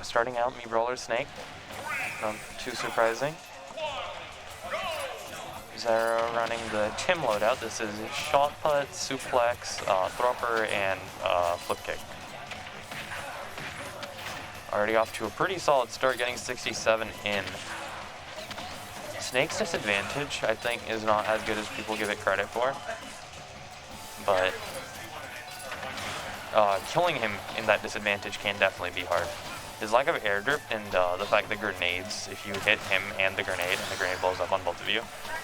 starting out, Mii Brawler Snake. Not too surprising. Xyro running the Tim loadout. This is shot put, suplex, thropper, and flip kick. Already off to a pretty solid start, getting 67 in. Snake's disadvantage, I think, is not as good as people give it credit for. But killing him in that disadvantage can definitely be hard. His lack of air drift and the fact that grenades, if you hit him and the grenade blows up on both of you,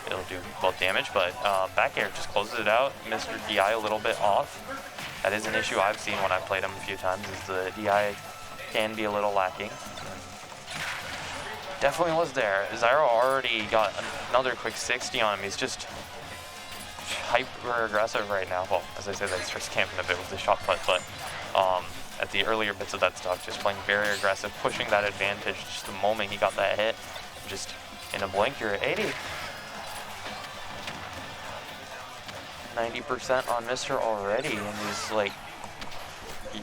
it'll do both damage, but back air just closes it out. Mr. DI a little bit off. That is an issue I've seen when I've played him a few times, is the DI can be a little lacking. Definitely was there. Xyro already got another quick 60 on him. He's just hyper aggressive right now. Well, as I said, he starts camping a bit with the shot put, but at the earlier bits of that stock, just playing very aggressive, pushing that advantage just the moment he got that hit. Just in a blink, you're at 80. 90% on Mr. already, and he's like,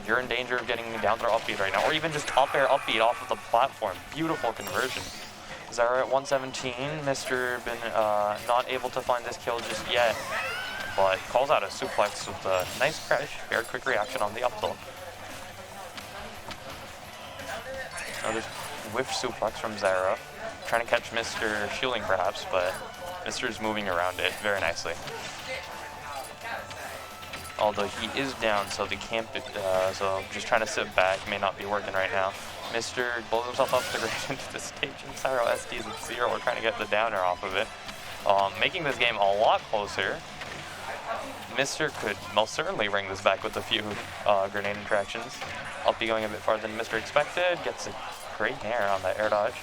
you're in danger of getting down throw upbeat right now, or even just up air upbeat off of the platform. Beautiful conversion. Xyro at 117. Mr. been not able to find this kill just yet, but calls out a suplex with a nice crash, very quick reaction on the up tilt. Another whiff suplex from Xyro. Trying to catch Mr. shielding perhaps, but Mr.'s moving around it very nicely. Although he is down, so the camp, so just trying to sit back may not be working right now. Mr. blows himself up the ground into the stage, and Xyro SDs at 0. We're trying to get the downer off of it. Making this game a lot closer. Mr. could most certainly bring this back with a few grenade interactions. Up be going a bit farther than Mr. expected. Gets a great nair on that air dodge.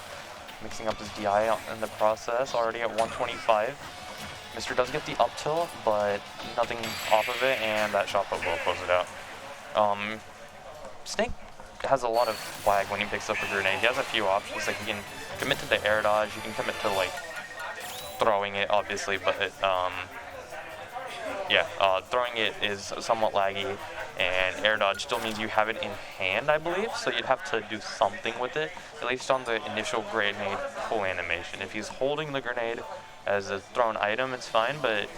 Mixing up his DI in the process, already at 125. Mr. does get the up tilt, but nothing off of it, and that shot put will close it out. Snake has a lot of flag when he picks up a grenade. He has a few options. Like, he can commit to the air dodge, you can commit to like throwing it, obviously, but throwing it is somewhat laggy, and air dodge still means you have it in hand, I believe, so you'd have to do something with it, at least on the initial grenade pull animation. If he's holding the grenade as a thrown item, it's fine, but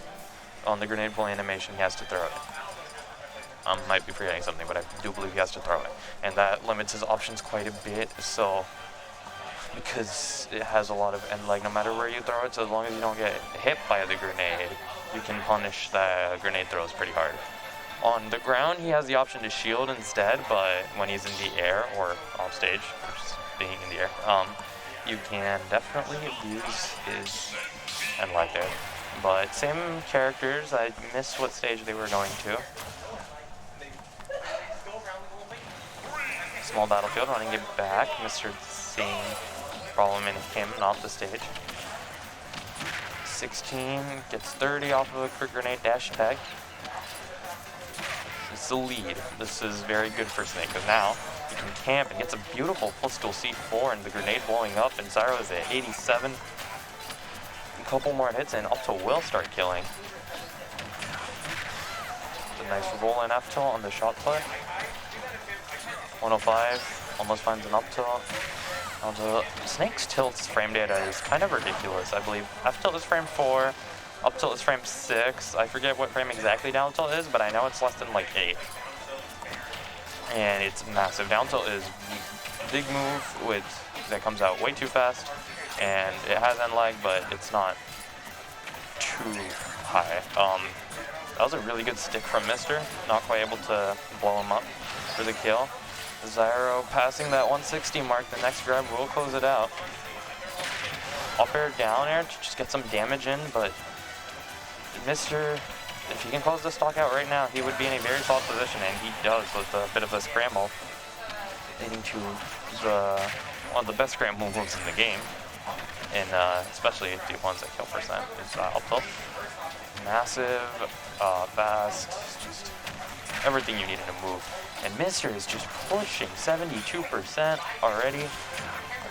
on the grenade pull animation, he has to throw it. Might be forgetting something, but I do believe he has to throw it, and that limits his options quite a bit, so because it has a lot of end lag no matter where you throw it, so as long as you don't get hit by the grenade, you can punish the grenade throws pretty hard. On the ground, he has the option to shield instead, but when he's in the air or off stage, just being in the air, you can definitely abuse his end lag there. But same characters, I missed what stage they were going to. Small battlefield, running it back. Mr. seeing problem in him, not the stage. 16 gets 30 off of a quick grenade dash attack. It's the lead. This is very good for Snake, because now he can camp and gets a beautiful pistol C4 and the grenade blowing up, and Xyro is at 87. A couple more hits and up to will start killing. It's a nice roll in F tilt on the shot play. 105, almost finds an up tilt. Although Snake's tilt's frame data is kind of ridiculous, I believe. F tilt is frame 4, up tilt is frame 6. I forget what frame exactly down tilt is, but I know it's less than like 8. And it's massive. Down tilt is big move that comes out way too fast, and it has end lag, but it's not too high. That was a really good stick from Mr. Not quite able to blow him up for the kill. Xyro passing that 160 mark, the next grab will close it out. Up air, down air to just get some damage in, but Mr., if he can close the stock out right now, he would be in a very solid position, and he does with a bit of a scramble, leading to one of the best scramble moves in the game, and especially the ones that kill percent, is up tilt. Massive, fast, just everything you need in a move. And Mr. is just pushing 72% already.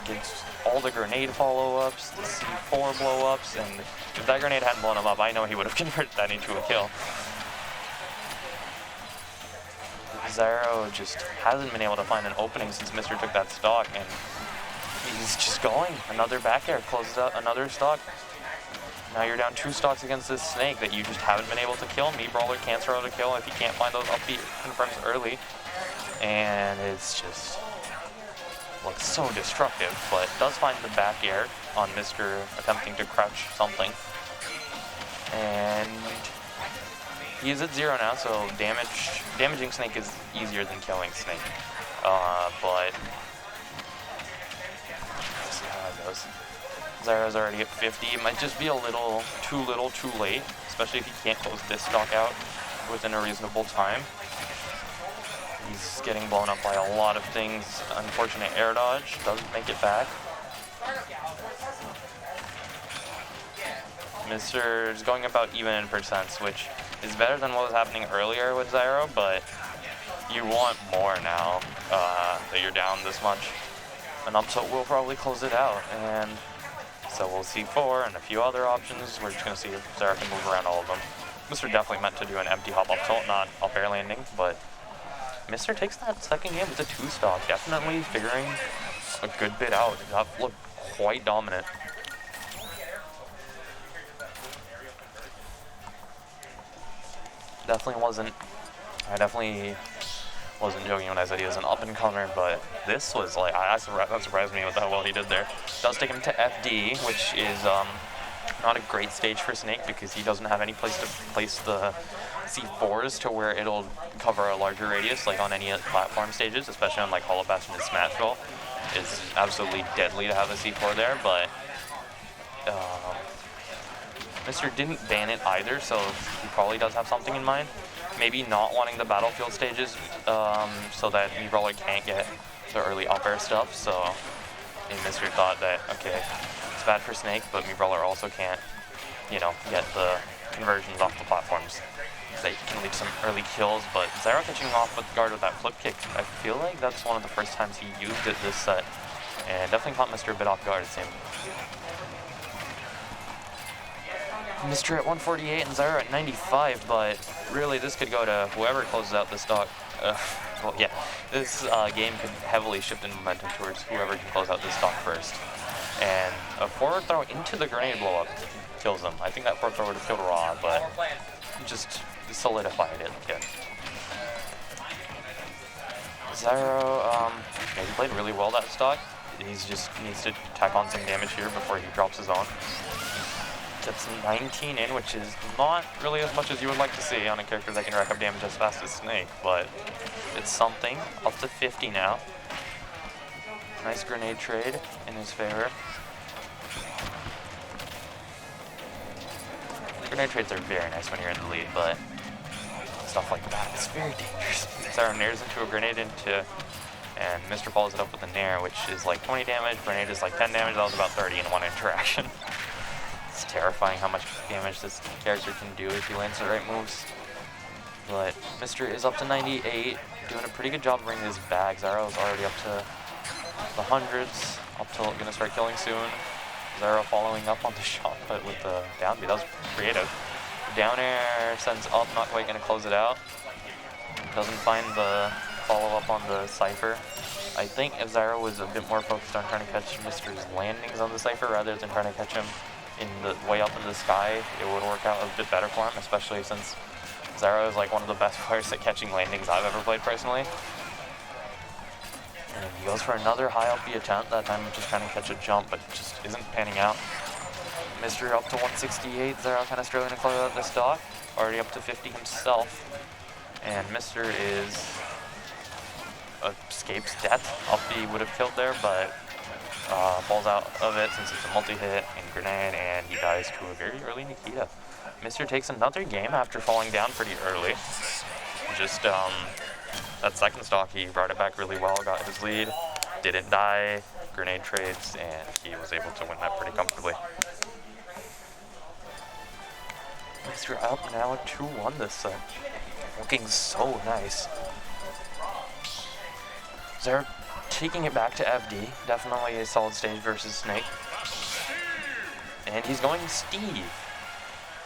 Gets all the grenade follow-ups, the C4 blow-ups, and if that grenade hadn't blown him up, I know he would have converted that into a kill. Xyro just hasn't been able to find an opening since Mr. took that stock, and he's just going. Another back air, closes out another stock. Now you're down 2 stocks against this Snake that you just haven't been able to kill. Mii Brawler can't throw to kill if he can't find those upbeat confirms early. And it's just looks so destructive, but does find the back air on Mr. attempting to crouch something. And he is at 0 now, so damaging Snake is easier than killing Snake. But let's see how it goes. Xyro's already at 50. It might just be a little, too late, especially if he can't close this stock out within a reasonable time. He's getting blown up by a lot of things. Unfortunate air dodge, doesn't make it back. Mr. is going about even in percents, which is better than what was happening earlier with Xyro, but you want more now that you're down this much. An up tilt will probably close it out, and so we'll see 4 and a few other options. We're just going to see if Xyro can move around all of them. Mr. definitely meant to do an empty hop up tilt, not up air landing, but Mr. takes that second game with a 2 stock, definitely figuring a good bit out. That looked quite dominant. I definitely wasn't joking when I said he was an up-and-comer, but this was like, that surprised me with how well he did there. Does take him to FD, which is not a great stage for Snake because he doesn't have any place to place the C4s to where it'll cover a larger radius, like on any platform stages, especially on like Hollow Bastion and Smashville. It's absolutely deadly to have a C4 there, but Mr. didn't ban it either, so he probably does have something in mind. Maybe not wanting the battlefield stages so that Mii Brawler can't get the early up air stuff, so Mr. thought that, okay, it's bad for Snake, but Mii Brawler also can't, you know, get the conversions off the platforms. So he can lead some early kills, but Xyro catching off with guard with that flip kick, I feel like that's one of the first times he used it this set, and definitely caught Mr. a bit off guard, it seemed. Mr. at 148 and Xyro at 95, but really this could go to whoever closes out this stock. Well, yeah, this game could heavily shift in momentum towards whoever can close out this stock first. And a forward throw into the grenade blow up kills him. I think that forward throw would have killed Raw, but just solidified it. Yeah. Xyro, he played really well that stock. He just needs to tack on some damage here before he drops his own. Gets 19 in, which is not really as much as you would like to see on a character that can rack up damage as fast as Snake, but it's something. Up to 50 now. Nice grenade trade in his favor. Grenade trades are very nice when you're in the lead, but stuff like that is very dangerous. Xyro nairs into a grenade and Mr. follows it up with a nair, which is like 20 damage, grenade is like 10 damage, that was about 30 in one interaction. It's terrifying how much damage this character can do if he lands the right moves. But Mr. is up to 98, doing a pretty good job bringing his bag. Xyro is already up to the hundreds, up to gonna start killing soon. Xyro following up on the shot, but with the down B, that was creative. Down air sends up, not quite gonna close it out. Doesn't find the follow-up on the Cypher. I think if Xyro was a bit more focused on trying to catch Mr.'s landings on the Cypher rather than trying to catch him in the way up in the sky, it would work out a bit better for him, especially since Xyro is like one of the best players at catching landings I've ever played personally. And he goes for another high up B attempt, that time just trying to catch a jump, but just isn't panning out. Mr. up to 168, Xyro kind of struggling to close out this stock, already up to 50 himself. And Mr. escapes death. Up B would have killed there, but falls out of it since it's a multi-hit and grenade, and he dies to a very early Nikita. Mr. takes another game after falling down pretty early. Just that second stock, he brought it back really well, got his lead, didn't die, grenade trades, and he was able to win that pretty comfortably. Mr. up now 2-1 this set. Looking so nice. Xyro taking it back to FD, definitely a solid stage versus Snake. And he's going Steve.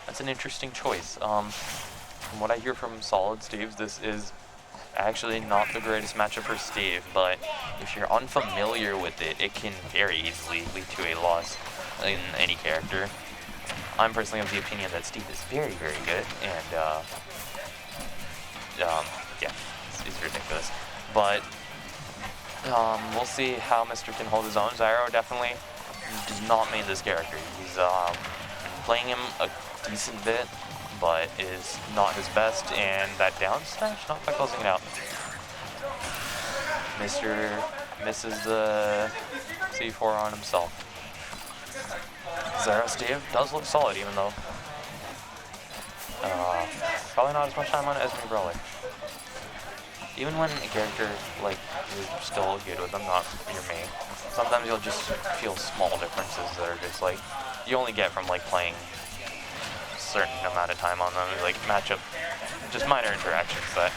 That's an interesting choice. From what I hear from solid Steves, this is Actually not the greatest matchup for Steve, but if you're unfamiliar with it, it can very easily lead to a loss in any character. I'm personally of the opinion that Steve is very, very good, and yeah, it's ridiculous. But we'll see how Mr. can hold his own. Xyro definitely does not main this character. He's playing him a decent bit, but is not his best, and that down smash, not quite closing it out. Mr. misses the C4 on himself. Xyro Steve does look solid, even though probably not as much time on it as Mii Brawler. Even when a character, like, you're still good with them, not your main, sometimes you'll just feel small differences that are just, like, you only get from, like, playing a certain amount of time on them, like, matchup, just minor interactions that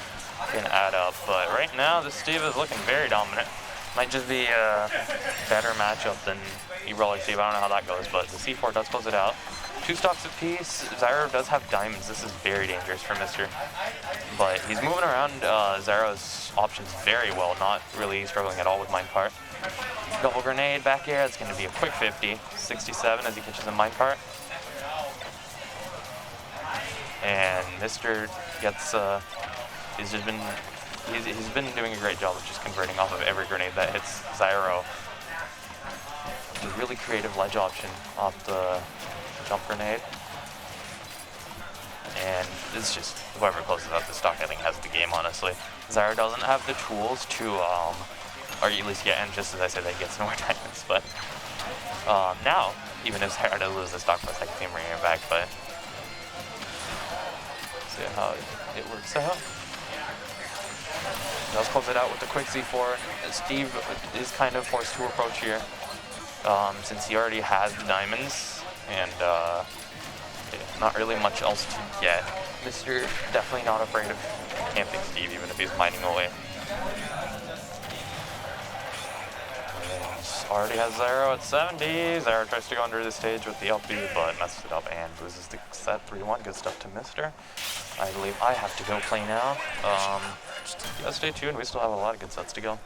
can add up. But right now, this Steve is looking very dominant. Might just be a better matchup than Mii Brawler Steve. I don't know how that goes, but the C4 does close it out. 2 stocks apiece. Xyro does have diamonds. This is very dangerous for Mr. But he's moving around Xyro's options very well, not really struggling at all with minecart. Double grenade back air. That's going to be a quick 50. 67 as he catches a minecart. And Mr. gets, he's been doing a great job of just converting off of every grenade that hits Xyro. It's a really creative ledge option off the jump grenade. And it's just, whoever closes out the stock, I think, has the game, honestly. Xyro doesn't have the tools to, or at least get, and just as I said, that he gets no more diamonds, but now, even if Xyro does lose the stock for a second team, bringing it back, but see how it works out. Does close it out with the quick Z4. Steve is kind of forced to approach here, since he already has the diamonds, and not really much else to get. Mr. definitely not afraid of camping Steve, even if he's mining away. And already has Xyro at 70. Xyro tries to go under the stage with the LB, but messes it up and loses the set 3-1. Good stuff to Mr. I believe I have to go play now. Just stay tuned. We still have a lot of good sets to go.